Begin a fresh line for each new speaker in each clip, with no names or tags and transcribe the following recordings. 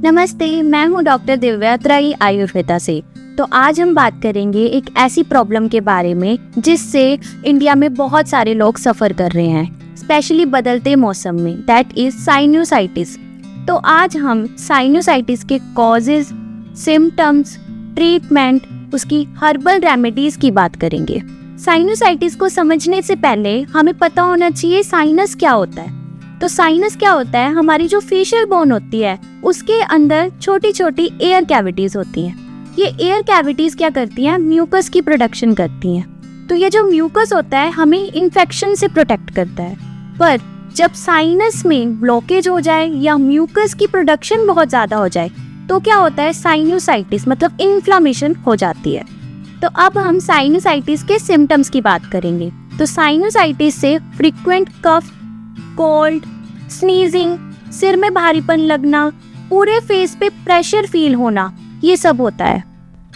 नमस्ते, मैं हूँ डॉक्टर दिव्या त्राई आयुर्वेदा से। तो आज हम बात करेंगे एक ऐसी प्रॉब्लम के बारे में जिससे इंडिया में बहुत सारे लोग सफ़र कर रहे हैं, स्पेशली बदलते मौसम में, दैट इज साइनोसाइटिस। तो आज हम साइनोसाइटिस के कॉजेज, सिम्टम्स, ट्रीटमेंट, उसकी हर्बल रेमेडीज की बात करेंगे। साइनोसाइटिस को समझने से पहले हमें पता होना चाहिए साइनस क्या होता है। तो साइनस क्या होता है? हमारी जो फेशियल बोन होती है उसके अंदर छोटी छोटी एयर कैविटीज होती हैं। ये एयर कैविटीज क्या करती हैं? म्यूकस की प्रोडक्शन करती हैं। तो ये जो म्यूकस होता है हमें इन्फेक्शन से प्रोटेक्ट करता है। पर जब साइनस में ब्लॉकेज हो जाए या म्यूकस की प्रोडक्शन बहुत ज़्यादा हो जाए तो क्या होता है? साइनोसाइटिस मतलब इन्फ्लामेशन हो जाती है। तो अब हम साइनोसाइटिस के सिम्टम्स की बात करेंगे। तो साइनोसाइटिस से फ्रीक्वेंट कफ, कोल्ड, स्नीजिंग, सिर में भारीपन लगना, पूरे फेस पे प्रेशर फील होना, ये सब होता है।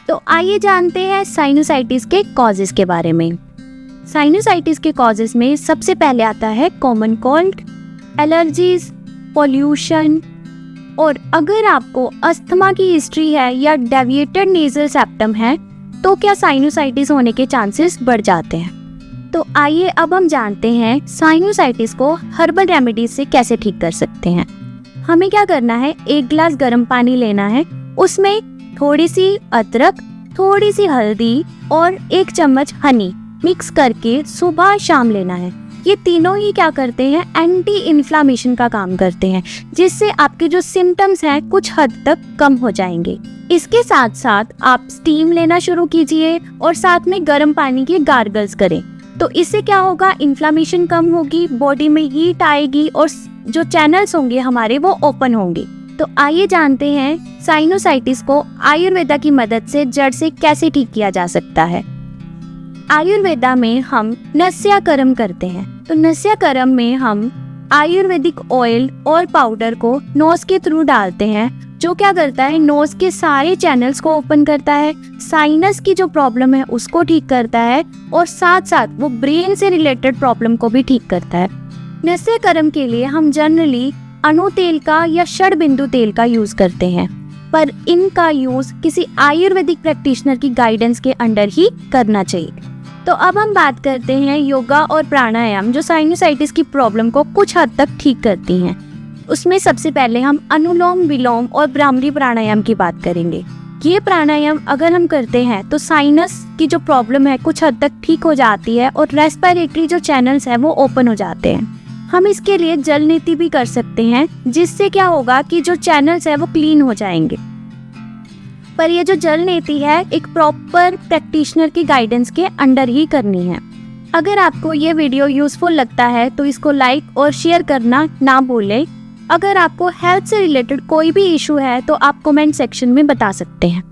तो आइए जानते हैं साइनोसाइटिस के कॉजेज के बारे में। साइनोसाइटिस के कॉजेज में सबसे पहले आता है कॉमन कोल्ड, एलर्जीज, पोल्यूशन, और अगर आपको अस्थमा की हिस्ट्री है या डेविएटेड नेजल सेप्टम है तो क्या साइनोसाइटिस होने के चांसेस बढ़ जाते हैं। तो आइए अब हम जानते हैं साइनोसाइटिस को हर्बल रेमेडीज से कैसे ठीक कर सकते हैं। हमें क्या करना है? 1 गिलास गर्म पानी लेना है, उसमें थोड़ी सी अदरक, थोड़ी सी हल्दी और 1 चम्मच हनी मिक्स करके सुबह शाम लेना है। ये तीनों ही क्या करते हैं? एंटी इन्फ्लामेशन का काम करते हैं, जिससे आपके जो सिम्टम्स हैं कुछ हद तक कम हो जाएंगे। इसके साथ साथ आप स्टीम लेना शुरू कीजिए और साथ में गर्म पानी के गार्गल्स करें। तो इससे क्या होगा? इन्फ्लामेशन कम होगी, बॉडी में हीट आएगी और जो चैनल्स होंगे हमारे वो ओपन होंगे। तो आइए जानते हैं साइनोसाइटिस को आयुर्वेदा की मदद से जड़ से कैसे ठीक किया जा सकता है। आयुर्वेदा में हम नस्याकर्म करते हैं। तो नस्याकर्म में हम आयुर्वेदिक ऑयल और पाउडर को नोज के थ्रू डालते हैं, जो क्या करता है? नोज के सारे चैनल्स को ओपन करता है, साइनस की जो प्रॉब्लम है उसको ठीक करता है और साथ साथ वो ब्रेन से रिलेटेड प्रॉब्लम को भी ठीक करता है। नस्याकर्म के लिए हम जनरली अणु तेल का या षडबिंदु तेल का यूज करते हैं, पर इनका यूज किसी आयुर्वेदिक प्रैक्टिशनर की गाइडेंस के अंडर ही करना चाहिए। तो अब हम बात करते हैं योगा और प्राणायाम, जो साइनोसाइटिस की प्रॉब्लम को कुछ हद तक ठीक करती हैं। उसमें सबसे पहले हम अनुलोम विलोम और भ्रामरी प्राणायाम की बात करेंगे। ये प्राणायाम अगर हम करते हैं तो साइनस की जो प्रॉब्लम है कुछ हद तक ठीक हो जाती है और रेस्पिरेटरी जो चैनल्स है वो ओपन हो जाते हैं। हम इसके लिए जल नीति भी कर सकते हैं, जिससे क्या होगा कि जो चैनल्स है वो क्लीन हो जाएंगे। पर ये जो जल नीति है एक प्रॉपर प्रैक्टिशनर की गाइडेंस के अंडर ही करनी है। अगर आपको ये वीडियो यूजफुल लगता है तो इसको लाइक और शेयर करना ना भूलें। अगर आपको हेल्थ से रिलेटेड कोई भी इशू है तो आप कमेंट सेक्शन में बता सकते हैं।